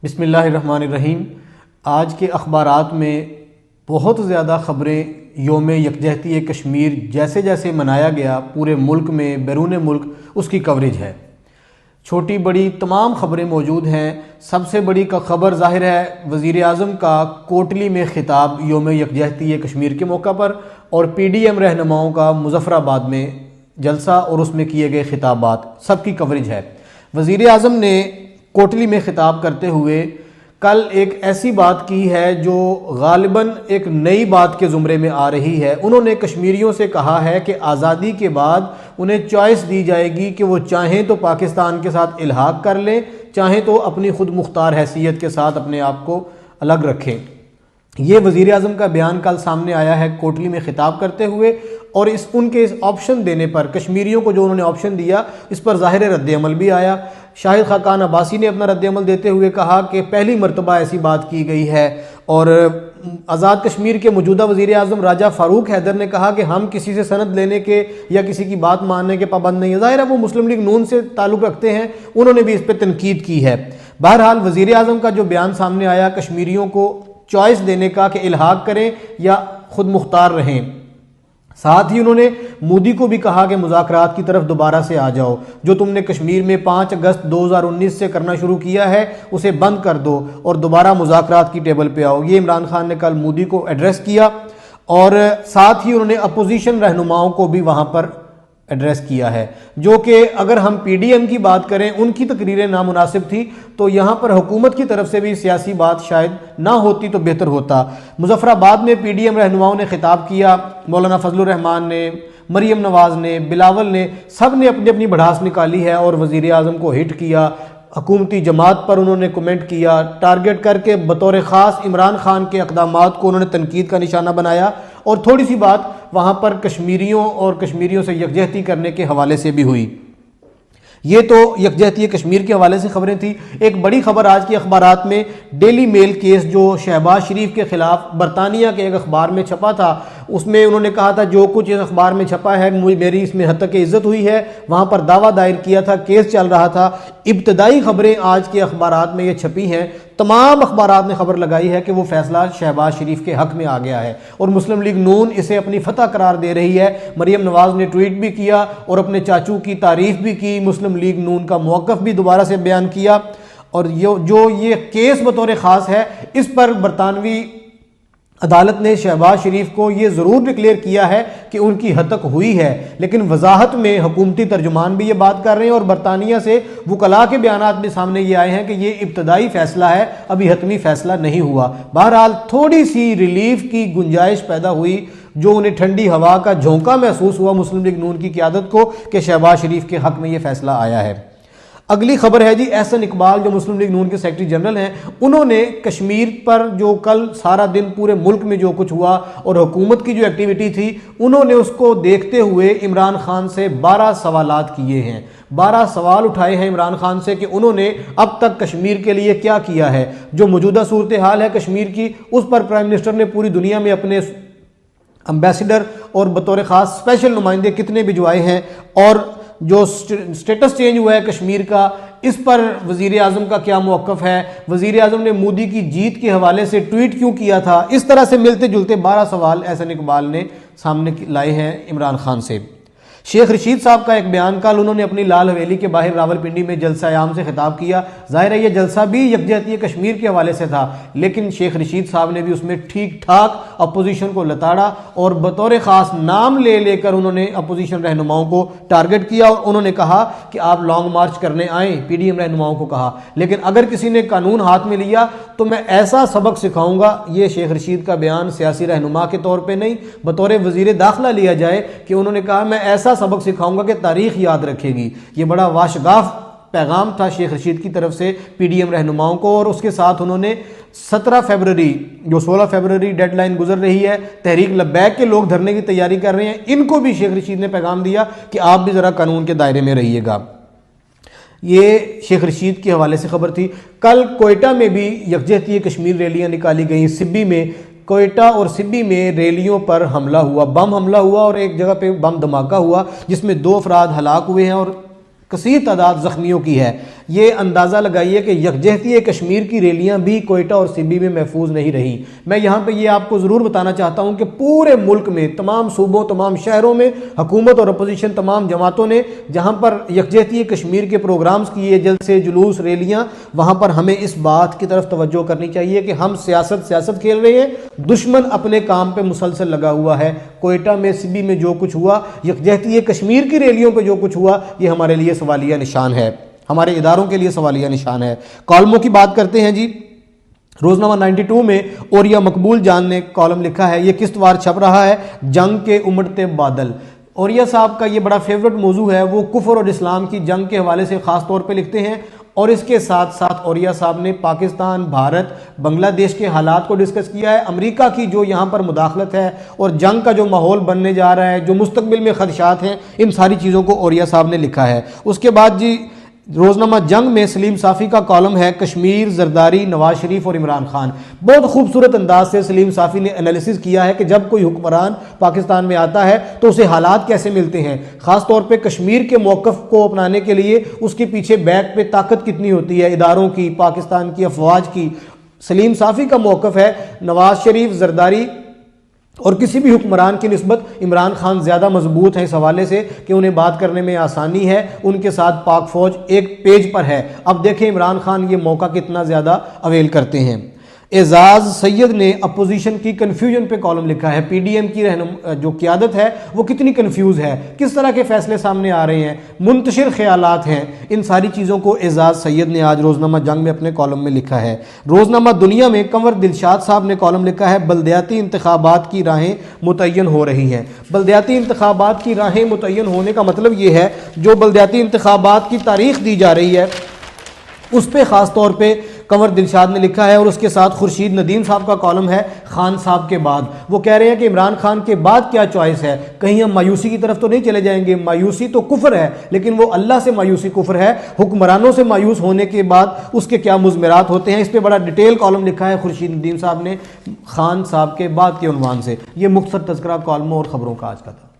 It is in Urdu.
بسم اللہ الرحمن الرحیم۔ آج کے اخبارات میں بہت زیادہ خبریں یوم یکجہتی کشمیر جیسے جیسے منایا گیا پورے ملک میں بیرون ملک اس کی کوریج ہے۔ چھوٹی بڑی تمام خبریں موجود ہیں۔ سب سے بڑی کا خبر ظاہر ہے وزیر اعظم کا کوٹلی میں خطاب یوم یکجہتی کشمیر کے موقع پر، اور پی ڈی ایم رہنماؤں کا مظفر آباد میں جلسہ اور اس میں کیے گئے خطابات، سب کی کوریج ہے۔ وزیر اعظم نے کوٹلی میں خطاب کرتے ہوئے کل ایک ایسی بات کی ہے جو غالباً ایک نئی بات کے زمرے میں آ رہی ہے۔ انہوں نے کشمیریوں سے کہا ہے کہ آزادی کے بعد انہیں چوائس دی جائے گی کہ وہ چاہیں تو پاکستان کے ساتھ الحاق کر لیں، چاہیں تو اپنی خود مختار حیثیت کے ساتھ اپنے آپ کو الگ رکھیں۔ یہ وزیر اعظم کا بیان کل سامنے آیا ہے کوٹلی میں خطاب کرتے ہوئے، اور ان کے اس آپشن دینے پر کشمیریوں کو جو انہوں نے آپشن دیا اس پر ظاہر رد عمل بھی آیا۔ شاہد خاقان عباسی نے اپنا رد عمل دیتے ہوئے کہا کہ پہلی مرتبہ ایسی بات کی گئی ہے، اور آزاد کشمیر کے موجودہ وزیر اعظم راجہ فاروق حیدر نے کہا کہ ہم کسی سے سند لینے کے یا کسی کی بات ماننے کے پابند نہیں ہیں۔ ظاہر ہے وہ مسلم لیگ نون سے تعلق رکھتے ہیں، انہوں نے بھی اس پہ تنقید کی ہے۔ بہرحال وزیر اعظم کا جو بیان سامنے آیا کشمیریوں کو چوائس دینے کا کہ الحاق کریں یا خود مختار رہیں، ساتھ ہی انہوں نے مودی کو بھی کہا کہ مذاکرات کی طرف دوبارہ سے آ جاؤ، جو تم نے کشمیر میں 5 اگست 2019 سے کرنا شروع کیا ہے اسے بند کر دو اور دوبارہ مذاکرات کی ٹیبل پہ آؤ۔ یہ عمران خان نے کل مودی کو ایڈریس کیا، اور ساتھ ہی انہوں نے اپوزیشن رہنماؤں کو بھی وہاں پر ایڈریس کیا ہے، جو کہ اگر ہم پی ڈی ایم کی بات کریں ان کی تقریریں نامناسب تھی، تو یہاں پر حکومت کی طرف سے بھی سیاسی بات شاید نہ ہوتی تو بہتر ہوتا۔ مظفر آباد میں پی ڈی ایم رہنماؤں نے خطاب کیا، مولانا فضل الرحمان نے، مریم نواز نے، بلاول نے، سب نے اپنی اپنی بڑھاس نکالی ہے اور وزیر اعظم کو ہٹ کیا۔ حکومتی جماعت پر انہوں نے کمنٹ کیا، ٹارگٹ کر کے بطور خاص عمران خان کے اقدامات کو انہوں نے تنقید کا نشانہ بنایا، اور تھوڑی سی بات وہاں پر کشمیریوں اور کشمیریوں سے یکجہتی کرنے کے حوالے سے بھی ہوئی۔ یہ تو یکجہتی کشمیر کے حوالے سے خبریں تھیں۔ ایک بڑی خبر آج کے اخبارات میں ڈیلی میل کیس جو شہباز شریف کے خلاف برطانیہ کے ایک اخبار میں چھپا تھا، اس میں انہوں نے کہا تھا جو کچھ اس اخبار میں چھپا ہے میری اس میں حد تک عزت ہوئی ہے، وہاں پر دعویٰ دائر کیا تھا، کیس چل رہا تھا۔ ابتدائی خبریں آج کے اخبارات میں یہ چھپی ہیں، تمام اخبارات نے خبر لگائی ہے کہ وہ فیصلہ شہباز شریف کے حق میں آ گیا ہے، اور مسلم لیگ نون اسے اپنی فتح قرار دے رہی ہے۔ مریم نواز نے ٹویٹ بھی کیا اور اپنے چاچو کی تعریف بھی کی، مسلم لیگ نون کا موقف بھی دوبارہ سے بیان کیا، اور جو یہ کیس بطور خاص ہے اس پر برطانوی عدالت نے شہباز شریف کو یہ ضرور ڈکلیئر کیا ہے کہ ان کی حد تک ہوئی ہے، لیکن وضاحت میں حکومتی ترجمان بھی یہ بات کر رہے ہیں، اور برطانیہ سے وکلاء کے بیانات بھی سامنے یہ آئے ہیں کہ یہ ابتدائی فیصلہ ہے، ابھی حتمی فیصلہ نہیں ہوا۔ بہرحال تھوڑی سی ریلیف کی گنجائش پیدا ہوئی، جو انہیں ٹھنڈی ہوا کا جھونکا محسوس ہوا مسلم لیگ نون کی قیادت کو کہ شہباز شریف کے حق میں یہ فیصلہ آیا ہے۔ اگلی خبر ہے جی احسن اقبال جو مسلم لیگ نون کے سیکرٹری جنرل ہیں، انہوں نے کشمیر پر جو کل سارا دن پورے ملک میں جو کچھ ہوا اور حکومت کی جو ایکٹیویٹی تھی، انہوں نے اس کو دیکھتے ہوئے عمران خان سے 12 سوالات کیے ہیں۔ 12 سوال اٹھائے ہیں عمران خان سے کہ انہوں نے اب تک کشمیر کے لیے کیا کیا ہے، جو موجودہ صورتحال ہے کشمیر کی، اس پر پرائم منسٹر نے پوری دنیا میں اپنے امبیسڈر اور بطور خاص اسپیشل نمائندے کتنے بھجوائے ہیں، اور جو سٹیٹس چینج ہوا ہے کشمیر کا اس پر وزیر اعظم کا کیا موقف ہے، وزیر اعظم نے مودی کی جیت کے حوالے سے ٹویٹ کیوں کیا تھا، اس طرح سے ملتے جلتے 12 سوال احسن اقبال نے سامنے لائے ہیں عمران خان سے۔ شیخ رشید صاحب کا ایک بیان کل انہوں نے اپنی لال حویلی کے باہر راولپنڈی میں جلسہ عام سے خطاب کیا۔ ظاہر ہے یہ جلسہ بھی یکجہتی کشمیر کے حوالے سے تھا، لیکن شیخ رشید صاحب نے بھی اس میں ٹھیک ٹھاک اپوزیشن کو لتاڑا، اور بطور خاص نام لے لے کر انہوں نے اپوزیشن رہنماؤں کو ٹارگٹ کیا، اور انہوں نے کہا کہ آپ لانگ مارچ کرنے آئیں، پی ڈی ایم رہنماؤں کو کہا، لیکن اگر کسی نے قانون ہاتھ میں لیا تو میں ایسا سبق سکھاؤں گا۔ یہ شیخ رشید کا بیان سیاسی رہنما کے طور پہ نہیں، بطور وزیر داخلہ لیا جائے کہ انہوں نے کہا میں ایسا سبق سکھاؤں گا کہ تاریخ یاد رکھے گی۔ یہ بڑا واشگاف پیغام تھا شیخ رشید کی طرف سے پی ڈی ایم رہنماؤں کو، اور اس کے ساتھ انہوں نے 17 فروری جو 16 فروری ڈیڈ لائن گزر رہی ہے، تحریک لبیک کے لوگ دھرنے کی تیاری کر رہے ہیں، ان کو بھی شیخ رشید نے پیغام دیا کہ آپ بھی ذرا قانون کے دائرے میں رہیے گا۔ یہ شیخ رشید کے حوالے سے خبر تھی۔ کل کوئٹہ میں بھی یکجہتی کشمیر ریلیاں نکالی گئیں۔ سبی میں کوئٹہ اور سبی میں ریلیوں پر حملہ ہوا، بم حملہ ہوا، اور ایک جگہ پہ بم دھماکہ ہوا جس میں 2 افراد ہلاک ہوئے ہیں اور کثیر تعداد زخمیوں کی ہے۔ یہ اندازہ لگائیے کہ یکجہتی کشمیر کی ریلیاں بھی کوئٹہ اور سبی میں محفوظ نہیں رہی۔ میں یہاں پہ یہ آپ کو ضرور بتانا چاہتا ہوں کہ پورے ملک میں تمام صوبوں تمام شہروں میں حکومت اور اپوزیشن تمام جماعتوں نے جہاں پر یکجہتی کشمیر کے پروگرامز کیے، جلسے جلوس ریلیاں، وہاں پر ہمیں اس بات کی طرف توجہ کرنی چاہیے کہ ہم سیاست کھیل رہے ہیں، دشمن اپنے کام پہ مسلسل لگا ہوا ہے۔ کوئٹہ میں سبی میں جو کچھ ہوا، یکجہتی کشمیر کی ریلیوں پہ جو کچھ ہوا، یہ ہمارے لیے سوالیہ نشان ہے، ہمارے اداروں کے لیے سوالیہ نشان ہے۔ کالموں کی بات کرتے ہیں جی۔ روزنامہ 92 میں اوریا مقبول جان نے کالم لکھا ہے، یہ قسط وار چھپ رہا ہے، جنگ کے امڑتے بادل۔ اوریا صاحب کا یہ بڑا فیورٹ موضوع ہے، وہ کفر اور اسلام کی جنگ کے حوالے سے خاص طور پہ لکھتے ہیں، اور اس کے ساتھ ساتھ اوریا صاحب نے پاکستان، بھارت، بنگلہ دیش کے حالات کو ڈسکس کیا ہے، امریکہ کی جو یہاں پر مداخلت ہے اور جنگ کا جو ماحول بننے جا رہا ہے، جو مستقبل میں خدشات ہیں، ان ساری چیزوں کو اوریا صاحب نے لکھا ہے۔ اس کے بعد جی روزنامہ جنگ میں سلیم صافی کا کالم ہے، کشمیر، زرداری، نواز شریف اور عمران خان۔ بہت خوبصورت انداز سے سلیم صافی نے انالیسس کیا ہے کہ جب کوئی حکمران پاکستان میں آتا ہے تو اسے حالات کیسے ملتے ہیں، خاص طور پہ کشمیر کے موقف کو اپنانے کے لیے اس کے پیچھے بیک پہ طاقت کتنی ہوتی ہے، اداروں کی، پاکستان کی افواج کی۔ سلیم صافی کا موقف ہے نواز شریف، زرداری اور کسی بھی حکمران کی نسبت عمران خان زیادہ مضبوط ہیں، اس حوالے سے کہ انہیں بات کرنے میں آسانی ہے، ان کے ساتھ پاک فوج ایک پیج پر ہے۔ اب دیکھیں عمران خان یہ موقع کتنا زیادہ اویل کرتے ہیں۔ اعزاز سید نے اپوزیشن کی کنفیوژن پہ کالم لکھا ہے، پی ڈی ایم کی جو قیادت ہے وہ کتنی کنفیوز ہے، کس طرح کے فیصلے سامنے آ رہے ہیں، منتشر خیالات ہیں، ان ساری چیزوں کو اعزاز سید نے آج روزنامہ جنگ میں اپنے کالم میں لکھا ہے۔ روزنامہ دنیا میں کنور دلشاد صاحب نے کالم لکھا ہے، بلدیاتی انتخابات کی راہیں متعین ہو رہی ہیں۔ بلدیاتی انتخابات کی راہیں متعین ہونے کا مطلب یہ ہے جو بلدیاتی انتخابات کی تاریخ دی جا رہی ہے اس پہ خاص طور پہ کنور دلشاد نے لکھا ہے، اور اس کے ساتھ خورشید ندیم صاحب کا کالم ہے خان صاحب کے بعد۔ وہ کہہ رہے ہیں کہ عمران خان کے بعد کیا چوائس ہے، کہیں ہم مایوسی کی طرف تو نہیں چلے جائیں گے، مایوسی تو کفر ہے لیکن وہ اللہ سے مایوسی کفر ہے، حکمرانوں سے مایوس ہونے کے بعد اس کے کیا مضمرات ہوتے ہیں۔ اس پہ بڑا ڈیٹیل کالم لکھا ہے خورشید ندیم صاحب نے خان صاحب کے بعد کے عنوان سے۔ یہ مختصر تذکرہ کالموں اور خبروں کا آج کا تھا۔